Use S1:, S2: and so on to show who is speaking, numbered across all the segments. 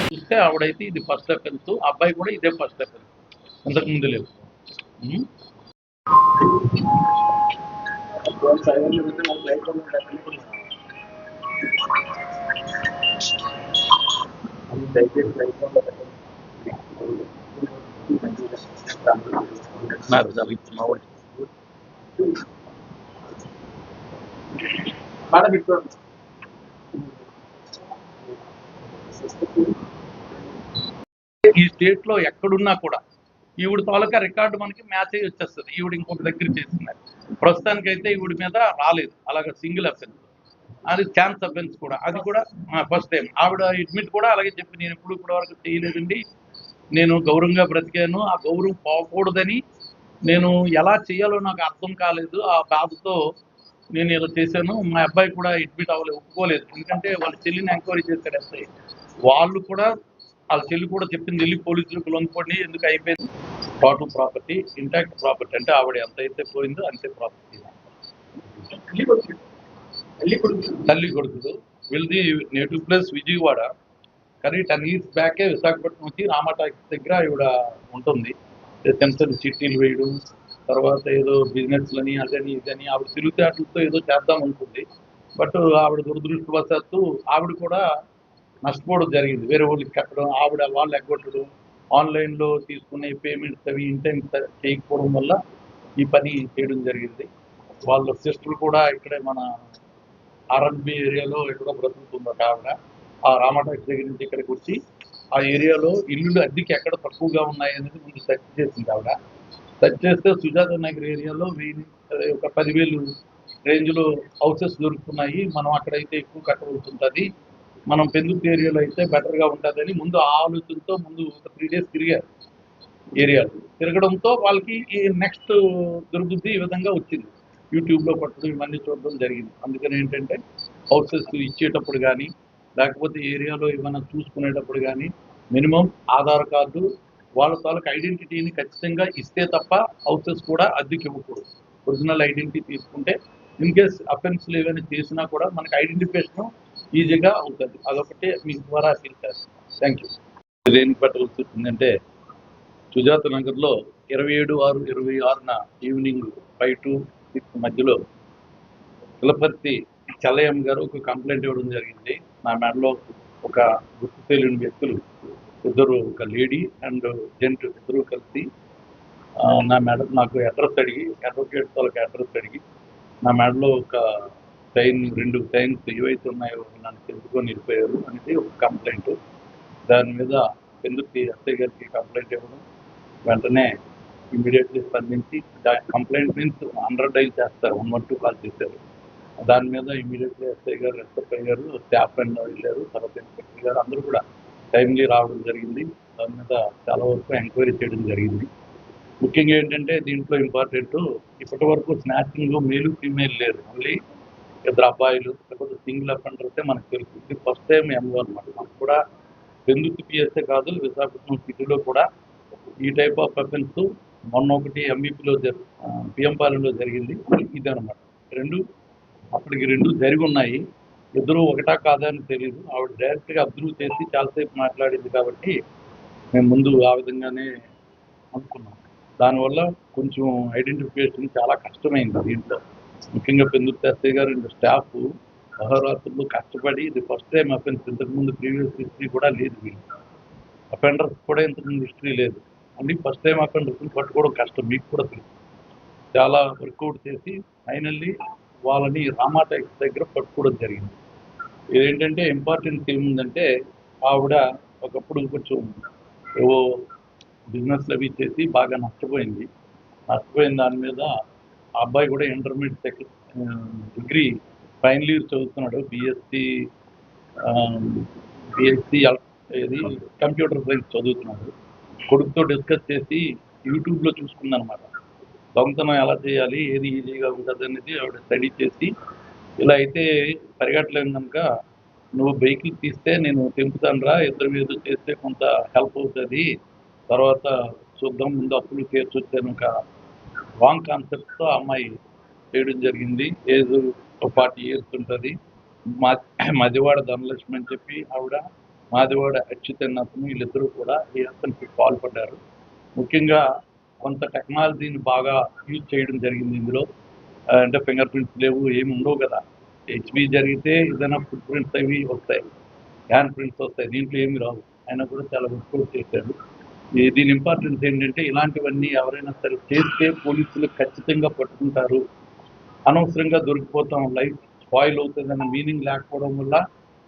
S1: చూస్తే ఆవిడైతే ఇది first offence, అబ్బాయి కూడా ఇదే ఫస్ట్ అఫెన్స్, ఇంతకు ముందు లేదు. ఈ స్టేట్ లో ఎక్కడున్నా కూడా ఈవిడ తాలూకా రికార్డు మనకి మ్యాచ్ అయ్యి వచ్చేస్తుంది. ఈవిడ ఇంకొక దగ్గర చేస్తున్నారు. ప్రస్తుతానికైతే ఈవిడ మీద రాలేదు అలాగే సింగిల్ అఫెన్స్, అది ఛాన్స్ అఫెన్స్ కూడా, అది కూడా ఫస్ట్ టైం. ఆవిడ అడ్మిట్ కూడా అలాగే చెప్పి నేను ఇప్పటి వరకు చేయలేదండి, నేను గౌరవంగా బ్రతికాను, ఆ గౌరవం పోకూడదని నేను ఎలా చేయాలో నాకు అర్థం కాలేదు, ఆ బాధతో నేను ఇలా చేశాను. మా అబ్బాయి కూడా అడ్మిట్ అవ్వలేదు, ఒప్పుకోలేదు. ఎందుకంటే వాళ్ళ చెల్లిని ఎంక్వైరీ చేశాడు ఎస్ఐ, వాళ్ళు కూడా వాళ్ళ చెల్లి కూడా చెప్పింది వెళ్ళి పోలీసులకు లొంగిపోండి, ఎందుకు అయిపోయింది టోటల్ ప్రాపర్టీ ఇంటాక్ట్ ప్రాపర్టీ, అంటే ఆవిడ ఎంత అయితే పోయిందో అంతే ప్రాపర్టీ. తల్లి కొడుకులు వీళ్ళది నేటివ్ ప్లేస్ విజయవాడ, కానీ 10 years బ్యాకే విశాఖపట్నం వచ్చి రామాటా దగ్గర ఈవిడ ఉంటుంది. సెన్సర్ చిట్టీలు వేయడం, తర్వాత ఏదో బిజినెస్లని అదని ఇదని ఆవిడ తిరుగుతాటలతో ఏదో చేద్దాం అనుకుంది. బట్ ఆవిడ దురదృష్టవశాత్తు ఆవిడ కూడా నష్టపోవడం జరిగింది. వేరే వాళ్ళకి కట్టడం, వాళ్ళు ఎగ్గొట్టడం, ఆన్లైన్లో తీసుకునే పేమెంట్స్ అవి ఇంటెంట్ చేయకపోవడం వల్ల ఈ పని చేయడం జరిగింది. వాళ్ళ సిస్టర్ కూడా ఇక్కడే మన ఆర్ఎన్బి ఏరియాలో ఎక్కడో బ్రతుకుతుంది ఒక ఆవిడ. ఆ రామాటాక్స్ దగ్గర నుంచి ఇక్కడికి వచ్చి ఆ ఏరియాలో ఇల్లులు అద్దెకి ఎక్కడ తక్కువగా ఉన్నాయి అనేది ముందు సెర్చ్ చేసింది ఆవిడ. సెర్చ్ చేస్తే సుజాత నగర్ ఏరియాలో 10,000 రేంజ్లో హౌసెస్ దొరుకుతున్నాయి, మనం అక్కడైతే ఎక్కువ కట్టవలసి ఉంటుంది, మనం పెందుర్తి ఏరియాలో అయితే బెటర్గా ఉంటుందని ముందు ఆ ఆలోచనతో ముందు ఒక 3 days తిరిగారు ఏరియాలో. తిరగడంతో వాళ్ళకి ఈ నెక్స్ట్ దుర్బుద్ధి ఈ విధంగా వచ్చింది, యూట్యూబ్లో పట్టడం ఇవన్నీ చూడడం జరిగింది. అందుకని ఏంటంటే హౌసెస్ ఇచ్చేటప్పుడు కానీ లేకపోతే ఏరియాలో ఏమైనా చూసుకునేటప్పుడు కానీ మినిమం ఆధార్ కార్డు, వాళ్ళ తాలూకు ఐడెంటిటీని ఖచ్చితంగా ఇస్తే తప్ప హౌసెస్ కూడా అద్దెకి ఇవ్వకూడదు. ఒరిజినల్ ఐడెంటిటీ తీసుకుంటే ఇన్ కేస్ అఫెన్స్లు ఏమైనా చేసినా కూడా మనకి ఐడెంటిఫికేషన్ ఈజీగా అవుతుంది. అదొకటే మీ ద్వారా తెలిసారు. Thank you. ఏం పెట్టవలసి వచ్చిందంటే సుజాత నగర్లో 27/6/26న ఈవినింగ్ 5 to 6 మధ్యలో కులపర్తి చల్లయ్య గారు ఒక కంప్లైంట్ ఇవ్వడం జరిగింది. నా మెడలో ఒక గుర్తు తెలియని వ్యక్తులు ఇద్దరు, ఒక లేడీ అండ్ జెంట్ ఇద్దరు కలిసి నా మెడ నాకు అడ్రస్ అడిగి, అడ్వకేట్ వాళ్ళకి అడ్రస్ అడిగి నా మెడలో ఒక చైన్ 2 చైన్స్ ఏవైతే ఉన్నాయో నన్ను తెలుసుకొని వెళ్ళిపోయారు అనేది ఒక కంప్లైంట్. దాని మీద పెందుర్తి ఎస్ఐ గారికి కంప్లైంట్ ఇవ్వడం, వెంటనే ఇమీడియట్లీ స్పందించి కంప్లైంట్ మీన్స్ 100 డైల్ చేస్తారు, 112 కాల్ చేశారు. దాని మీద ఇమీడియట్లీ ఎస్ఐ గారు, ఎస్ఎఫ్ఐ గారు, స్టాఫ్ అండ్ వెళ్ళారు. తర్వాత ఇన్స్పెక్టర్ గారు అందరూ కూడా టైమ్లీ రావడం జరిగింది. దాని మీద చాలా వరకు ఎంక్వైరీ చేయడం జరిగింది. ముఖ్యంగా ఏంటంటే దీంట్లో ఇంపార్టెంట్, ఇప్పటి వరకు స్నాచింగ్ మేలు ఫీమేల్ లేరు, ఓన్లీ 2 అబ్బాయిలు, లేకపోతే సింగిల్ అఫెండర్సే మనకు తెలుసు. ఇది ఫస్ట్ టైం ఎంఓ అనమాట. మనకు కూడా పెందుర్తి పిఎస్ఏ కాదు, విశాఖపట్నం సిటీలో కూడా ఈ టైప్ ఆఫ్ అఫెన్స్ మొన్న ఒకటి ఎంఈపీలో పిఎంపాలెంలో జరిగింది. ఇది అనమాట. అప్పటికి 2 జరిగి ఉన్నాయి. ఇద్దరు ఒకటా కాదా అని తెలియదు. ఆవిడ డైరెక్ట్గా అబ్జర్వ్ చేసి చాలాసేపు మాట్లాడింది కాబట్టి మేము ముందు ఆ విధంగానే అనుకున్నాం. దానివల్ల కొంచెం ఐడెంటిఫికేషన్ చాలా కష్టమైంది దీంట్లో. ముఖ్యంగా పెందుర్తి ఎస్ఐ గారు అండ్ స్టాఫ్ అహోరాత్రులు కష్టపడి, ఇది ఫస్ట్ టైం అఫెన్స్, ఇంతకుముందు ప్రీవియస్ హిస్టరీ కూడా లేదు, వీళ్ళు అఫెండర్స్ కూడా ఇంతకుముందు హిస్టరీ లేదు. మళ్ళీ ఫస్ట్ టైం అఫెండర్స్ని పట్టుకోవడం కష్టం, మీకు కూడా తెలుసు. చాలా వర్కౌట్ చేసి ఫైనల్లీ వాళ్ళని రామాటాక్స్ దగ్గర పట్టుకోవడం జరిగింది. ఇదేంటంటే ఇంపార్టెన్స్ ఏముందంటే ఆవిడ ఒకప్పుడు కొంచెం ఏవో బిజినెస్లు అవి చేసి బాగా నష్టపోయిన దాని మీద ఆ అబ్బాయి కూడా ఇంటర్మీడియట్ డిగ్రీ ఫైనల్ ఇయర్ చదువుతున్నాడు, బిఎస్సి ఏది కంప్యూటర్ సైన్స్ చదువుతున్నాడు. కొడుకుతో డిస్కస్ చేసి యూట్యూబ్లో చూసుకుందనమాట, దొంగతనం ఎలా చేయాలి, ఏది ఈజీగా ఉంటుంది అనేది ఆవిడ స్టడీ చేసి, ఇలా అయితే పరిగెట్టలేము కనుక నువ్వు వెహికల్ తీస్తే నేను తెంపుతాను రా, ఇద్దరు మీద చేస్తే కొంత హెల్ప్ అవుతుంది, తర్వాత చూద్దాం ముందు అప్పులు తీర్చొచ్చాను ఒక రాంగ్ కాన్సెప్ట్తో అమ్మాయి చేయడం జరిగింది. ఏజ్ 40 years ఉంటుంది. మదివాడ ధనలక్ష్మి అని చెప్పి ఆవిడ, మాదివాడ అచ్యుతన్ అతను, వీళ్ళిద్దరూ కూడా ఈ అతనికి పాల్పడ్డారు. ముఖ్యంగా కొంత టెక్నాలజీని బాగా యూజ్ చేయడం జరిగింది ఇందులో. అంటే ఫింగర్ ప్రింట్స్ లేవు, ఏమి ఉండవు కదా. హెచ్బి జరిగితే ఏదైనా ఫుట్ ప్రింట్స్ అవి వస్తాయి, హ్యాండ్ ప్రింట్స్ వస్తాయి, దీంట్లో ఏమి రావు. ఆయన కూడా చాలా వర్కౌట్ చేశాడు. దీని ఇంపార్టెన్స్ ఏంటంటే ఇలాంటివన్నీ ఎవరైనా సరే చేస్తే పోలీసులు ఖచ్చితంగా పట్టుకుంటారు. అనవసరంగా దొరికిపోతాం, లైఫ్ స్పాయిల్ అవుతుందన్న మీనింగ్ లేకపోవడం వల్ల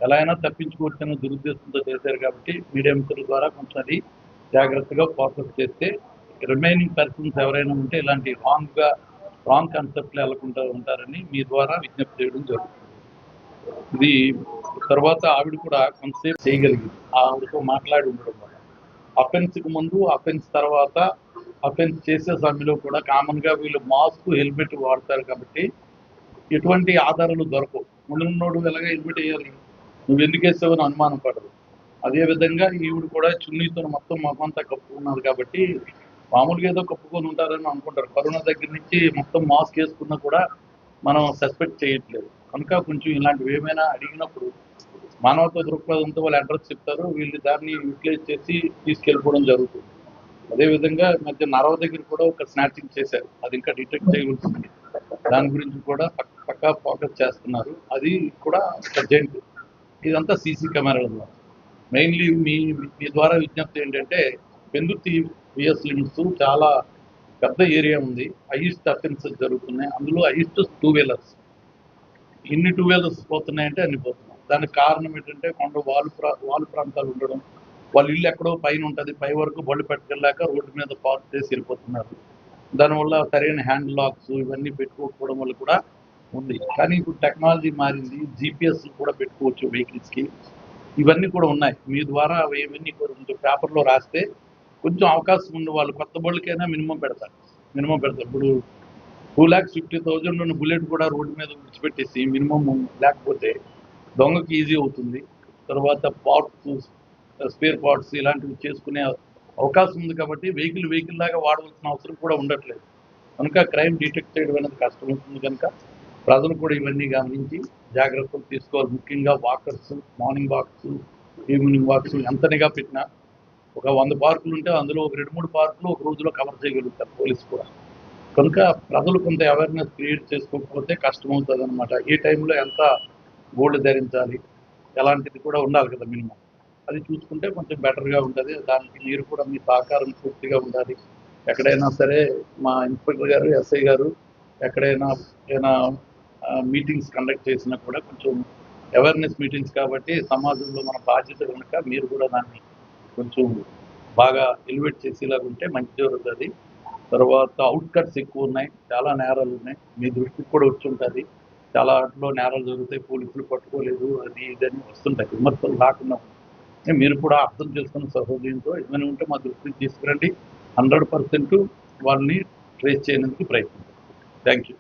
S1: ఎలా అయినా తప్పించుకోవచ్చన్న దురుద్దేశంతో చేశారు. కాబట్టి మీడియా మిత్రుల ద్వారా కొంచెం అది జాగ్రత్తగా ఫోకస్ చేస్తే రిమైనింగ్ పర్సన్స్ ఎవరైనా ఉంటే ఇలాంటి రాంగ్ కాన్సెప్ట్లు వెళ్ళకుండా ఉంటారని మీ ద్వారా విజ్ఞప్తి చేయడం జరుగుతుంది. ఇది తర్వాత ఆవిడ కూడా కొంతసేపు చేయగలిగింది, ఆవిడతో మాట్లాడి ఉండడం వల్ల. అఫెన్స్కి ముందు, అఫెన్స్ తర్వాత, అఫెన్స్ చేసే సమయంలో కూడా కామన్గా వీళ్ళు మాస్క్, హెల్మెట్ వాడతారు కాబట్టి ఎటువంటి ఆధారాలు దొరకవు. ముందున్నోడు ఎలాగ హెల్మెట్ వేయాలి, నువ్వు ఎందుకు వేసావని అనుమానం పడదు. అదేవిధంగా ఈవిడ కూడా చున్నీతో మొత్తం మొహమంతా కప్పుకున్నారు కాబట్టి మామూలుగా ఏదో కప్పుకొని ఉంటారని అనుకుంటారు. కరోనా దగ్గర నుంచి మొత్తం మాస్క్ వేసుకున్నా కూడా మనం సస్పెక్ట్ చేయట్లేదు. కనుక కొంచెం ఇలాంటివి ఏమైనా అడిగినప్పుడు మానవతా దృక్పథంతో వాళ్ళు అడ్రస్ చెప్తారు, వీళ్ళు దాన్ని యూటిలైజ్ చేసి తీసుకెళ్ళిపోవడం జరుగుతుంది. అదేవిధంగా మధ్య నరవ దగ్గర కూడా ఒక స్నాచింగ్ చేశారు, అది ఇంకా డిటెక్ట్ చేయవలసింది. దాని గురించి కూడా పక్కా ఫోకస్ చేస్తున్నారు, అది కూడా అర్జెంట్. ఇదంతా సీసీ కెమెరాల ద్వారా. మెయిన్లీ మీ ద్వారా విజ్ఞప్తి ఏంటంటే పెందుర్తి విఎస్ లిమిట్స్ చాలా పెద్ద ఏరియా ఉంది, హైయెస్ట్ అఫెన్సెస్ జరుగుతున్నాయి. అందులో హైయెస్ట్ 2 wheelers. ఇన్ని 2 wheelers పోతున్నాయంటే అన్ని పోతున్నాయి. దానికి కారణం ఏంటంటే కొండ వాలు ప్రాంతాలు ఉండడం, వాళ్ళ ఇల్లు ఎక్కడో పైన ఉంటుంది, పై వరకు బళ్ళు పెట్టుకెళ్ళాక రోడ్డు మీద పార్క్ చేసి వెళ్ళిపోతున్నారు. దానివల్ల సరైన హ్యాండ్ లాక్స్ ఇవన్నీ పెట్టుకోకపోవడం వల్ల కూడా ఉంది. కానీ ఇప్పుడు టెక్నాలజీ మారింది, జీపీఎస్ కూడా పెట్టుకోవచ్చు వెహికల్స్కి, ఇవన్నీ కూడా ఉన్నాయి. మీ ద్వారా ఇవన్నీ కూడా కొంచెం పేపర్లో రాస్తే కొంచెం అవకాశం ఉంది. వాళ్ళు కొత్త బళ్ళకైనా మినిమం పెడతారు. ఇప్పుడు 2,50,000 ఉన్న బుల్లెట్ కూడా రోడ్డు మీద విడిచిపెట్టేసి మినిమం లేకపోతే దొంగకి ఈజీ అవుతుంది. తర్వాత పార్ట్స్, స్పేర్ పార్ట్స్ ఇలాంటివి చేసుకునే అవకాశం ఉంది. కాబట్టి వెహికల్ లాగా వాడవలసిన అవసరం కూడా ఉండట్లేదు. కనుక క్రైమ్ డిటెక్ట్ చేయడం అనేది కష్టం అవుతుంది. కనుక ప్రజలు కూడా ఇవన్నీ గమనించి జాగ్రత్తలు తీసుకోవాలి. ముఖ్యంగా walkers, morning walks, evening walks ఎంత నిఘా పెట్టినా ఒక 100 పార్కులు ఉంటే అందులో ఒక 2-3 పార్కులు ఒక రోజులో కవర్ చేయగలుగుతారు పోలీసు కూడా. కనుక ప్రజలు కొంత అవేర్నెస్ క్రియేట్ చేసుకోకపోతే కష్టమవుతుంది అనమాట. ఏ టైంలో ఎంత గోల్డ్ ధరించాలి, ఎలాంటిది కూడా ఉండాలి కదా మినిమం. అది చూసుకుంటే కొంచెం బెటర్గా ఉంటుంది. దానికి మీరు కూడా మీ సహకారం పూర్తిగా ఉండాలి. ఎక్కడైనా సరే మా ఇన్స్పెక్టర్ గారు, ఎస్ఐ గారు ఎక్కడైనా మీటింగ్స్ కండక్ట్ చేసినా కూడా కొంచెం అవేర్నెస్ మీటింగ్స్ కాబట్టి సమాజంలో మన బాధ్యత కనుక మీరు కూడా దాన్ని కొంచెం బాగా ఎలివేట్ చేసేలాగా ఉంటే మంచి జరుగుతుంది. తర్వాత అవుట్కట్స్ ఎక్కువ ఉన్నాయి, చాలా నేరాలు ఉన్నాయి, మీ దృష్టికి కూడా వచ్చి ఉంటుంది. చాలా వాటిలో నేరాలు జరుగుతాయి, పోలీసులు పట్టుకోలేదు, అది ఇదని వస్తుంటాయి, విమర్శలు రాకుండా. మీరు కూడా అర్థం చేసుకున్న సహోదయంతో ఏమైనా ఉంటే మా దృష్టికి తీసుకురండి. 100% వాళ్ళని ట్రేస్ చేయడానికి ప్రయత్నించండి. Thank you.